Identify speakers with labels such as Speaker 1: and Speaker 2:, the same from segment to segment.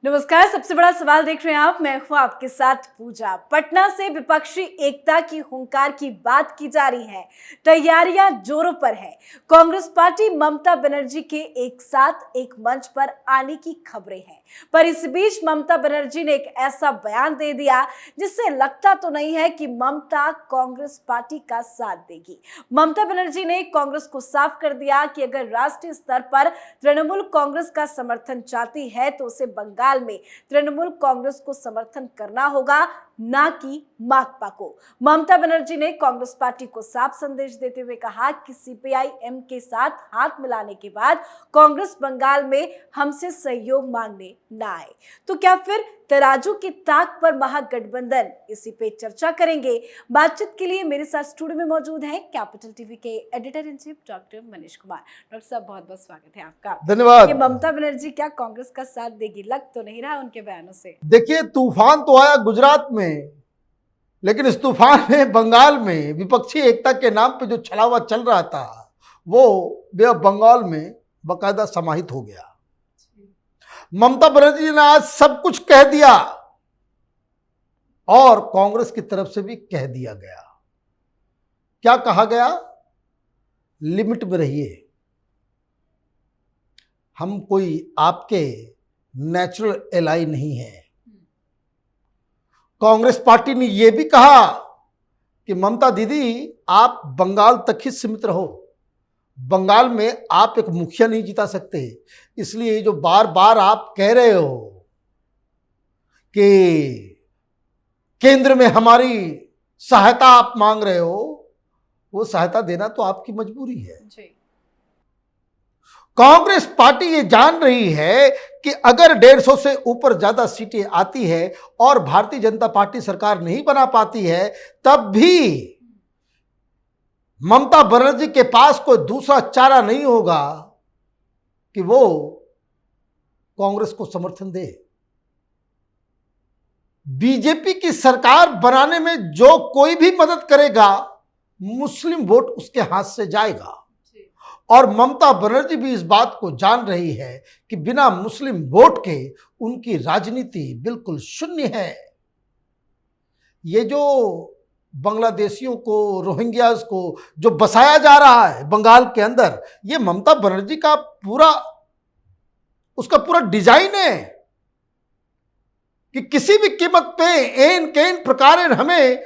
Speaker 1: नमस्कार। सबसे बड़ा सवाल देख रहे हैं आप, मैं हूं आपके साथ पूजा। पटना से विपक्षी एकता की हुंकार की बात की जा रही है, तैयारियां जोरों पर है। कांग्रेस पार्टी ममता बनर्जी के एक साथ एक मंच पर आने की खबरें हैं, पर इस बीच ममता बनर्जी ने एक ऐसा बयान दे दिया जिससे लगता तो नहीं है कि ममता कांग्रेस पार्टी का साथ देगी। ममता बनर्जी ने कांग्रेस को साफ कर दिया कि अगर राष्ट्रीय स्तर पर तृणमूल कांग्रेस का समर्थन चाहती है तो उसे बंगाल में तृणमूल कांग्रेस को समर्थन करना होगा, ना कि माकपा को। ममता बनर्जी ने कांग्रेस पार्टी को साफ संदेश देते हुए कहा कि सीपीआई एम के साथ हाथ मिलाने के बाद कांग्रेस बंगाल में हमसे सहयोग मांगने ना आए तो क्या फिर तराजू की ताक पर महागठबंधन? इसी पे चर्चा करेंगे। बातचीत के लिए मेरे साथ स्टूडियो में मौजूद हैं कैपिटल टीवी के editor in chief doctor Manish Kumar. Doctor साहब, बहुत बहुत स्वागत है आपका।
Speaker 2: धन्यवाद।
Speaker 1: ये ममता बनर्जी क्या कांग्रेस का साथ देगी? लग तो नहीं रहा उनके बयानों से।
Speaker 2: देखिए, तूफान तो आया गुजरात में, लेकिन इस तूफान में बंगाल में विपक्षी एकता के नाम पे जो छलावा चल रहा था वो बंगाल में बकायदा समाहित हो गया। ममता बनर्जी ने आज सब कुछ कह दिया और कांग्रेस की तरफ से भी कह दिया गया। क्या कहा गया? लिमिट में रहिए, हम कोई आपके नेचुरल एलाई नहीं है। कांग्रेस पार्टी ने यह भी कहा कि ममता दीदी, आप बंगाल तक ही सीमित रहो, बंगाल में आप एक मुखिया नहीं जिता सकते, इसलिए जो बार बार आप कह रहे हो कि केंद्र में हमारी सहायता आप मांग रहे हो, वो सहायता देना तो आपकी मजबूरी है जी। कांग्रेस पार्टी ये जान रही है कि अगर 150 से ऊपर ज्यादा सीटें आती है और भारतीय जनता पार्टी सरकार नहीं बना पाती है, तब भी ममता बनर्जी के पास कोई दूसरा चारा नहीं होगा कि वो कांग्रेस को समर्थन दे। बीजेपी की सरकार बनाने में जो कोई भी मदद करेगा, मुस्लिम वोट उसके हाथ से जाएगा। और ममता बनर्जी भी इस बात को जान रही है कि बिना मुस्लिम वोट के उनकी राजनीति बिल्कुल शून्य है। ये जो बांग्लादेशियों को, रोहिंग्यास को जो बसाया जा रहा है बंगाल के अंदर, ये ममता बनर्जी का उसका पूरा डिजाइन है कि किसी भी कीमत पे एन केन प्रकार हमें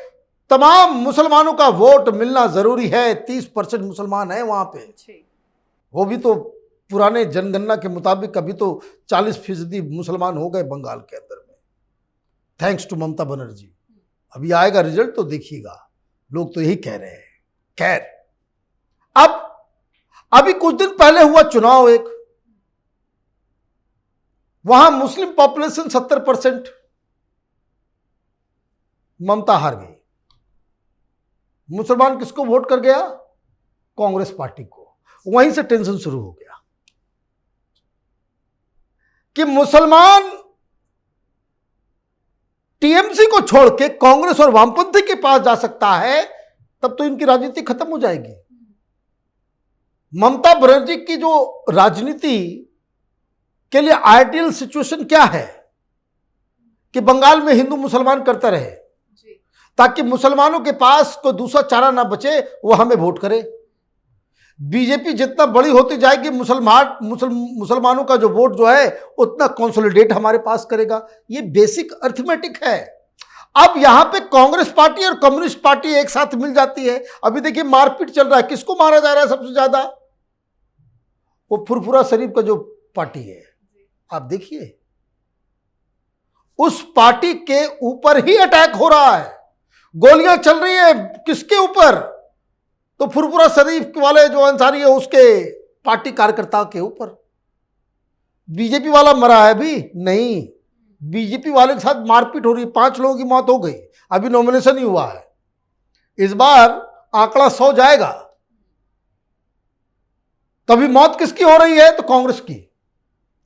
Speaker 2: तमाम मुसलमानों का वोट मिलना जरूरी है। 30% मुसलमान है वहां पे, वो भी तो पुराने जनगणना के मुताबिक अभी तो 40% मुसलमान हो गए बंगाल के अंदर में, थैंक्स टू ममता बनर्जी। अभी आएगा रिजल्ट तो देखिएगा, लोग तो यही कह रहे हैं। खैर, अब अभी कुछ दिन पहले हुआ चुनाव एक, वहां मुस्लिम पॉपुलेशन 70%, ममता हार गई। मुसलमान किसको वोट कर गया? कांग्रेस पार्टी को। वहीं से टेंशन शुरू हो गया कि मुसलमान टीएमसी को छोड़ के कांग्रेस और वामपंथी के पास जा सकता है, तब तो इनकी राजनीति खत्म हो जाएगी। ममता बनर्जी की जो राजनीति के लिए आइडियल सिचुएशन क्या है कि बंगाल में हिंदू मुसलमान करता रहे, ताकि मुसलमानों के पास कोई दूसरा चारा ना बचे, वो हमें वोट करे। बीजेपी जितना बड़ी होती जाएगी, मुसलमानों का जो वोट जो है उतना कंसोलिडेट हमारे पास करेगा। ये बेसिक अर्थमेटिक है। अब यहां पे कांग्रेस पार्टी और कम्युनिस्ट पार्टी एक साथ मिल जाती है। अभी देखिए मारपीट चल रहा है, किसको मारा जा रहा है सबसे ज्यादा? वो फुरफुरा शरीफ का जो पार्टी है, आप देखिए उस पार्टी के ऊपर ही अटैक हो रहा है, गोलियां चल रही है। किसके ऊपर? तो फुरफुरा शरीफ वाले जो अंसारी है उसके पार्टी कार्यकर्ताओं के ऊपर। बीजेपी वाला मरा है भी नहीं, बीजेपी वाले के साथ मारपीट हो रही है। 5 लोगों की मौत हो गई, अभी नॉमिनेशन ही हुआ है। इस बार आंकड़ा 100 जाएगा। तभी मौत किसकी हो रही है? तो कांग्रेस की।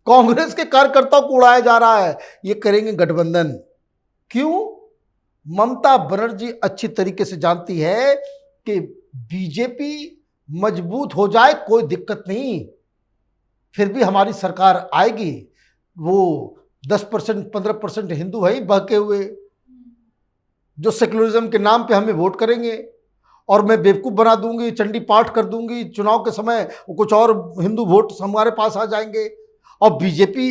Speaker 2: कांग्रेस के कार्यकर्ताओं को उड़ाया जा रहा है, ये करेंगे गठबंधन। क्यों? ममता बनर्जी अच्छी तरीके से जानती है कि बीजेपी मजबूत हो जाए कोई दिक्कत नहीं, फिर भी हमारी सरकार आएगी। वो 10% 15% हिंदू है ही बहके हुए, जो सेक्युलरिज्म के नाम पे हमें वोट करेंगे और मैं बेवकूफ़ बना दूंगी, चंडी पाठ कर दूंगी चुनाव के समय, कुछ और हिंदू वोट हमारे पास आ जाएंगे और बीजेपी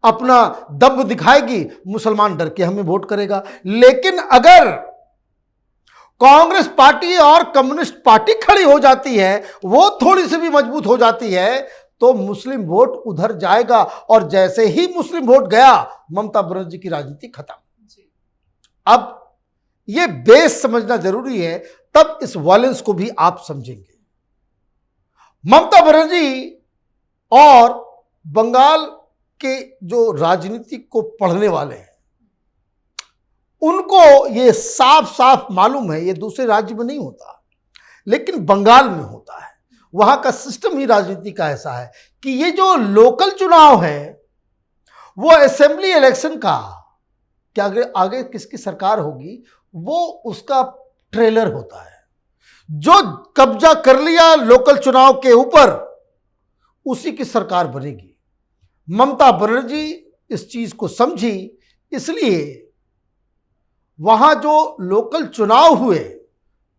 Speaker 2: अपना दम दिखाएगी, मुसलमान डर के हमें वोट करेगा। लेकिन अगर कांग्रेस पार्टी और कम्युनिस्ट पार्टी खड़ी हो जाती है, वो थोड़ी सी भी मजबूत हो जाती है, तो मुस्लिम वोट उधर जाएगा और जैसे ही मुस्लिम वोट गया, ममता बनर्जी की राजनीति खत्म। अब ये बेस समझना जरूरी है, तब इस वॉयलेंस को भी आप समझेंगे। ममता बनर्जी और बंगाल के जो राजनीति को पढ़ने वाले हैं, उनको ये साफ साफ मालूम है, ये दूसरे राज्य में नहीं होता, लेकिन बंगाल में होता है। वहां का सिस्टम ही राजनीति का ऐसा है कि ये जो लोकल चुनाव है, वो असेंबली इलेक्शन का, क्या आगे किसकी सरकार होगी, वो उसका ट्रेलर होता है। जो कब्जा कर लिया लोकल चुनाव के ऊपर, उसी की सरकार बनेगी। ममता बनर्जी इस चीज को समझी, इसलिए वहां जो लोकल चुनाव हुए,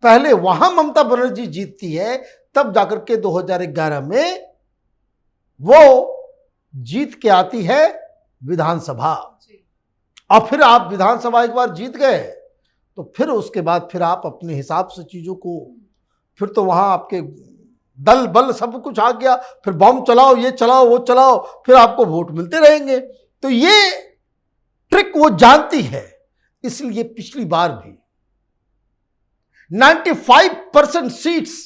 Speaker 2: पहले वहां ममता बनर्जी जीतती है, तब जाकर के 2011 में वो जीत के आती है विधानसभा। और फिर आप विधानसभा एक बार जीत गए, तो फिर उसके बाद फिर आप अपने हिसाब से चीजों को, फिर तो वहां आपके दल बल सब कुछ आ गया, फिर बम चलाओ, ये चलाओ, वो चलाओ, फिर आपको वोट मिलते रहेंगे। तो ये ट्रिक वो जानती है, इसलिए पिछली बार भी 95% सीट्स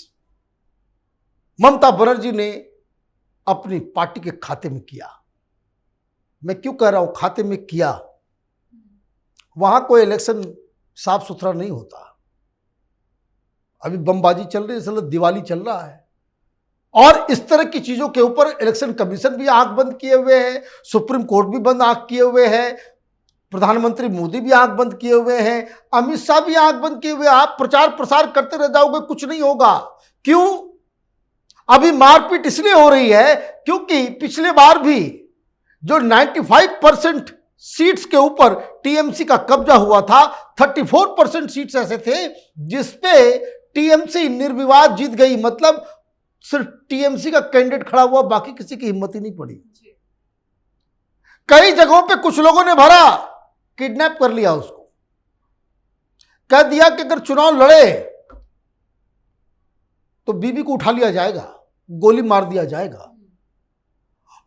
Speaker 2: ममता बनर्जी ने अपनी पार्टी के खाते में किया। मैं क्यों कह रहा हूं खाते में किया? वहां कोई इलेक्शन साफ सुथरा नहीं होता। अभी बमबाजी चल रही है, दिवाली चल रहा है, और इस तरह की चीजों के ऊपर इलेक्शन कमीशन भी आंख बंद किए हुए है, सुप्रीम कोर्ट भी बंद आंख किए हुए है, प्रधानमंत्री मोदी भी आंख बंद किए हुए हैं, अमित शाह भी आंख बंद किए हुए। आप प्रचार प्रसार करते रह जाओगे, कुछ नहीं होगा। क्यों? अभी मारपीट इसलिए हो रही है क्योंकि पिछले बार भी जो 95% सीट्स के ऊपर टीएमसी का कब्जा हुआ था, 34% सीट्स ऐसे थे जिसपे टीएमसी निर्विवाद जीत गई। मतलब सिर्फ टीएमसी का कैंडिडेट खड़ा हुआ, बाकी किसी की हिम्मत ही नहीं पड़ी। कई जगहों पे कुछ लोगों ने भरा, किडनैप कर लिया उसको, कह दिया कि अगर चुनाव लड़े तो बीबी को उठा लिया जाएगा, गोली मार दिया जाएगा।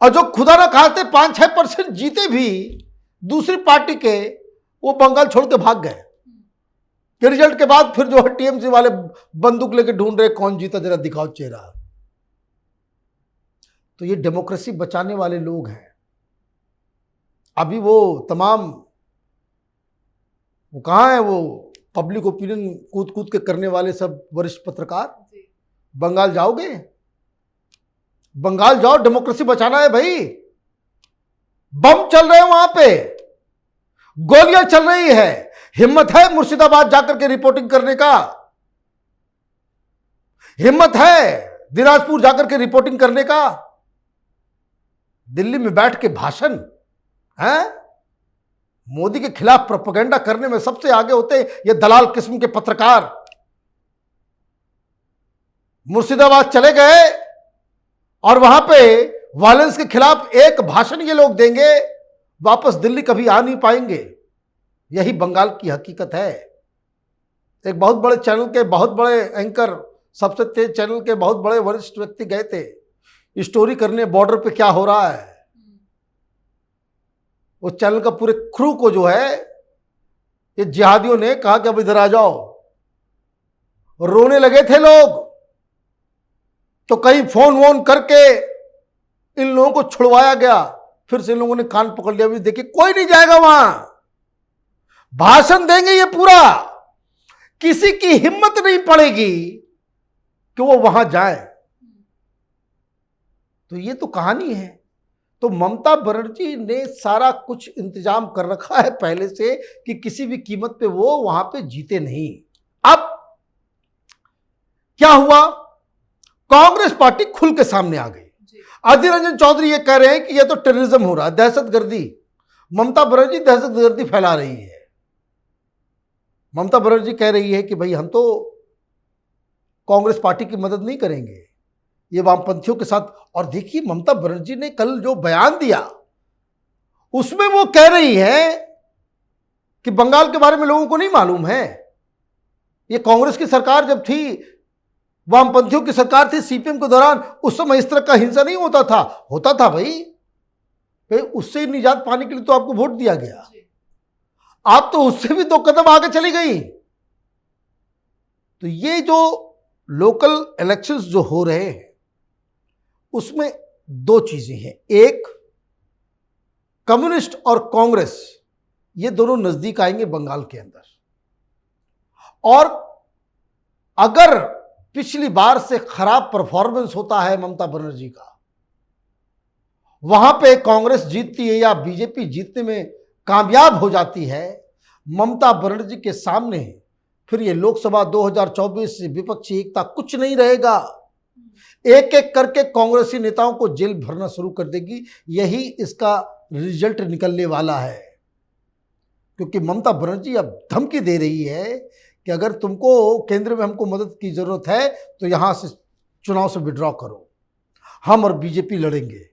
Speaker 2: और जो खुदा ना खाते 5-6% जीते भी दूसरी पार्टी के, वो बंगाल छोड़ के भाग गए। कि रिजल्ट के बाद फिर जो है टीएमसी वाले बंदूक लेके ढूंढ रहे कौन जीता, जरा दिखाओ चेहरा। तो ये डेमोक्रेसी बचाने वाले लोग हैं। अभी वो तमाम, वो कहाँ है, वो पब्लिक ओपिनियन कूद कूद के करने वाले सब वरिष्ठ पत्रकार? बंगाल जाओगे? बंगाल जाओ, डेमोक्रेसी बचाना है भाई। बम चल रहे हैं वहां पे, गोलियां चल रही है। हिम्मत है मुर्शिदाबाद जाकर के रिपोर्टिंग करने का? हिम्मत है दिनाजपुर जाकर के रिपोर्टिंग करने का? दिल्ली में बैठ के भाषण है, मोदी के खिलाफ प्रोपेगेंडा करने में सबसे आगे होते ये दलाल किस्म के पत्रकार। मुर्शिदाबाद चले गए और वहां पे वायलेंस के खिलाफ एक भाषण ये लोग देंगे, वापस दिल्ली कभी आ नहीं पाएंगे। यही बंगाल की हकीकत है। एक बहुत बड़े चैनल के बहुत बड़े एंकर, सबसे तेज चैनल के बहुत बड़े वरिष्ठ व्यक्ति गए थे स्टोरी करने बॉर्डर पे क्या हो रहा है। उस चैनल का पूरे क्रू को जो है ये जिहादियों ने कहा कि अब इधर आ जाओ। रोने लगे थे लोग, तो कहीं फोन वोन करके इन लोगों को छुड़वाया गया। फिर से इन लोगों ने कान पकड़ लिया, भी देखिए कोई नहीं जाएगा वहां, भाषण देंगे ये पूरा, किसी की हिम्मत नहीं पड़ेगी कि वो वहां जाए। तो ये तो कहानी है। तो ममता बनर्जी ने सारा कुछ इंतजाम कर रखा है पहले से कि किसी भी कीमत पे वो वहां पे जीते नहीं। अब क्या हुआ? कांग्रेस पार्टी खुल के सामने आ गई। अधीर रंजन चौधरी ये कह रहे हैं कि ये तो टेररिज्म हो रहा है, दहशतगर्दी, ममता बनर्जी दहशतगर्दी फैला रही है। ममता बनर्जी कह रही है कि भाई हम तो कांग्रेस पार्टी की मदद नहीं करेंगे, ये वामपंथियों के साथ। और देखिए ममता बनर्जी ने कल जो बयान दिया उसमें वो कह रही है कि बंगाल के बारे में लोगों को नहीं मालूम है। ये कांग्रेस की सरकार जब थी, वामपंथियों की सरकार थी सीपीएम के दौरान, उस समय इस तरह का हिंसा नहीं होता था भाई उससे निजात पाने के लिए तो आपको वोट दिया गया। आप तो उससे भी 2 कदम आगे चली गई। तो ये जो लोकल इलेक्शंस जो हो रहे हैं उसमें 2 चीजें हैं। एक, कम्युनिस्ट और कांग्रेस ये दोनों नजदीक आएंगे बंगाल के अंदर। और अगर पिछली बार से खराब परफॉर्मेंस होता है ममता बनर्जी का, वहां पे कांग्रेस जीतती है या बीजेपी जीतने में कामयाब हो जाती है, ममता बनर्जी के सामने फिर ये लोकसभा 2024 से विपक्षी एकता कुछ नहीं रहेगा। एक एक करके कांग्रेसी नेताओं को जेल भरना शुरू कर देगी। यही इसका रिजल्ट निकलने वाला है, क्योंकि ममता बनर्जी अब धमकी दे रही है कि अगर तुमको केंद्र में हमको मदद की जरूरत है तो यहां से चुनाव से विड्रॉ करो, हम और बीजेपी लड़ेंगे।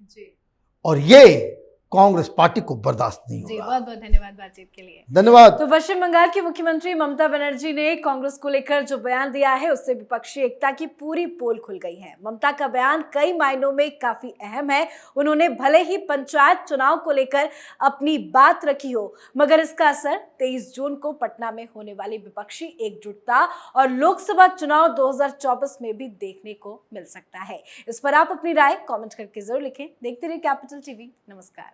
Speaker 2: और ये कांग्रेस पार्टी को बर्दाश्त नहीं होगा।
Speaker 1: जी, बहुत बहुत धन्यवाद बातचीत के लिए।
Speaker 2: धन्यवाद।
Speaker 1: तो पश्चिम बंगाल की मुख्यमंत्री ममता बनर्जी ने कांग्रेस को लेकर जो बयान दिया है उससे विपक्षी एकता की पूरी पोल खुल गई है। ममता का बयान कई मायनों में काफी अहम है। उन्होंने भले ही पंचायत चुनाव को लेकर अपनी बात रखी हो, मगर इसका असर 23 जून को पटना में होने वाली विपक्षी एकजुटता और लोकसभा चुनाव 2024 में भी देखने को मिल सकता है। इस पर आप अपनी राय कॉमेंट करके जरूर लिखें। देखते रहिए कैपिटल टीवी। नमस्कार।